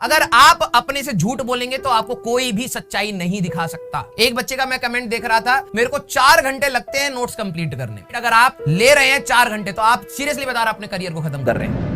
अगर आप अपने से झूठ बोलेंगे तो आपको कोई भी सच्चाई नहीं दिखा सकता। एक बच्चे का मैं कमेंट देख रहा था, मेरे को 4 घंटे लगते हैं नोट्स कंप्लीट करने। अगर आप ले रहे हैं 4 घंटे तो आप सीरियसली बता रहे हैं अपने करियर को खत्म कर रहे हैं।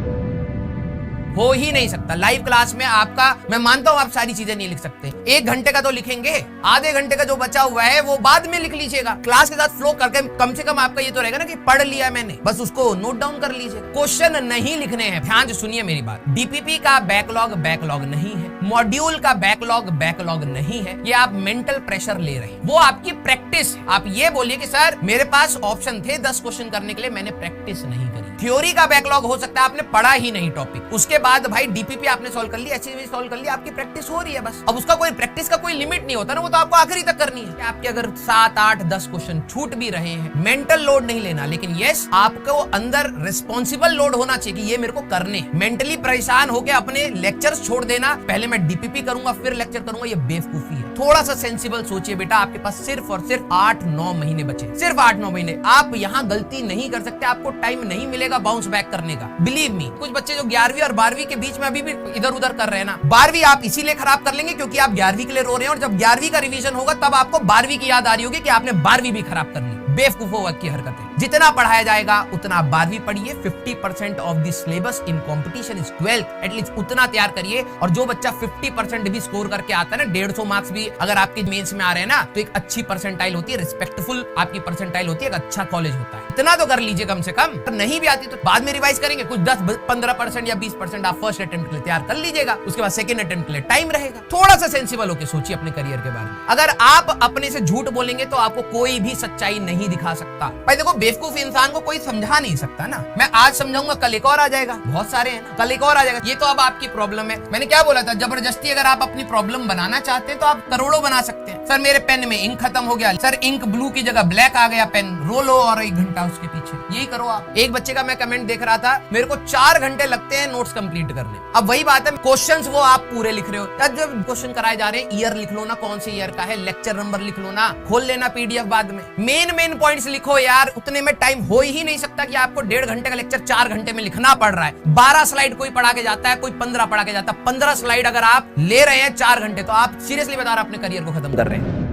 हो ही नहीं सकता। लाइव क्लास में आपका, मैं मानता हूं आप सारी चीजें नहीं लिख सकते, 1 घंटे का तो लिखेंगे, आधे घंटे का जो बचा हुआ है वो बाद में लिख लीजिएगा। क्लास के साथ फ्लो करके कम से कम आपका ये तो रहेगा ना कि पढ़ लिया मैंने, बस उसको नोट डाउन कर लीजिए। क्वेश्चन नहीं लिखने हैं। ध्यान से सुनिए मेरी बात, डीपीपी का बैकलॉग नहीं है, मॉड्यूल का बैकलॉग नहीं है, ये आप मेंटल प्रेशर ले रहे हैं, वो आपकी प्रैक्टिस है। आप ये बोलिए कि सर मेरे पास ऑप्शन थे 10 क्वेश्चन करने के लिए, मैंने प्रैक्टिस नहीं करी। थ्योरी का बैकलॉग हो सकता है आपने पढ़ा ही नहीं टॉपिक, उसके बाद भाई डीपीपी आपने सॉल्व कर लिया, एचसीवी सॉल्व कर लिया, आपकी प्रैक्टिस हो रही है बस। अब उसका कोई प्रैक्टिस का कोई लिमिट नहीं होता ना, वो तो आपको आखिरी तक करनी है। आपके अगर 7, 8, 10 क्वेश्चन छूट भी रहे हैं, मेंटल लोड नहीं लेना, लेकिन यस आपको अंदर रिस्पॉन्सिबल लोड होना चाहिए कि ये मेरे को करने। मेंटली परेशान होकर अपने लेक्चर्स छोड़ देना, पहले मैं डीपीपी करूंगा फिर लेक्चर करूंगा, ये बेवकूफी है। थोड़ा सा सेंसिबल सोचिए बेटा, आपके पास सिर्फ और सिर्फ 8-9 महीने बचे, सिर्फ 8-9 महीने। आप यहाँ गलती नहीं कर सकते, आपको टाइम नहीं मिलेगा बाउंस बैक करने का। बिलीव मी, कुछ बच्चे जो 11वीं और 12वीं के बीच में अभी भी इधर उधर कर रहे हैं ना, 12वीं आप इसीलिए खराब कर लेंगे क्योंकि आप 11वीं के लिए रो रहे हैं, और जब 11वीं का रिवीजन होगा तब आपको 12वीं की याद आ रही होगी कि आपने 12वीं भी खराब कर ली। बेवकूफों की हरकतें। जितना पढ़ाया जाएगा उतना आप 12वीं पढ़िए। 50% of the syllabus in competition is 12th, at least उतना तैयार करिए। और जो बच्चा 50% भी स्कोर करके आता है ना, 150 मार्क्स भी अगर आपके मेंस में आ रहे हैं ना, तो एक अच्छी परसेंटाइल होती है, रिस्पेक्टफुल आपकी परसेंटाइल होती है, एक अच्छा कॉलेज होता है। इतना तो कर लीजिए कम से कम। नहीं भी आती तो बाद में रिवाइज करेंगे, कुछ 10-15% या 20% आप फर्स्ट अटेम्प्ट के लिए तैयार कर लीजिएगा, उसके बाद सेकंड अटेम्प्ट के लिए टाइम रहेगा। थोड़ा सा सेंसिबल होकर सोचिए अपने करियर के बारे में। अगर आप अपने से झूठ बोलेंगे तो आपको कोई भी सच्चाई नहीं दिखा सकता। भाई देखो, बेवकूफ इंसान को कोई समझा नहीं सकता ना। मैं आज समझाऊंगा, कल एक और आ जाएगा, बहुत सारे हैं ना, कल एक और आ जाएगा। ये तो अब आपकी प्रॉब्लम है। मैंने क्या बोला था, जबरदस्ती अगर आप अपनी प्रॉब्लम बनाना चाहते हैं तो आप करोड़ों बना सकते हैं। सर मेरे पेन में इंक खत्म हो गया, सर इंक ब्लू की जगह ब्लैक आ गया पेन, रो लो और 1 घंटा उसके पीछे, यही करो आप। एक बच्चे का मैं कमेंट देख रहा था, मेरे को 4 घंटे लगते हैं नोट्स कंप्लीट करने। अब वही बात है, क्वेश्चंस वो आप पूरे लिख रहे हो, जब क्वेश्चन कराए जा रहे हैं ईयर लिख लो ना, कौन से ईयर का है, लेक्चर नंबर लिख लो ना, खोल लेना पीडीएफ बाद में, मेन पॉइंट्स लिखो यार। उतने में टाइम हो ही नहीं सकता कि आपको 1.5 घंटे का लेक्चर 4 घंटे में लिखना पड़ रहा है। 12 स्लाइड कोई पढ़ा के जाता है, कोई 15 पढ़ा के जाता है। 15 स्लाइड अगर आप ले रहे हैं 4 घंटे तो आप सीरियसली बता रहे हैं अपने करियर को खत्म कर रहे हैं।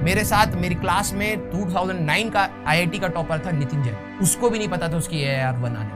मेरे साथ मेरी क्लास में 2009 का आईआईटी का टॉपर था नितिन जैन, उसको भी नहीं पता था उसकी AIR 1 आने।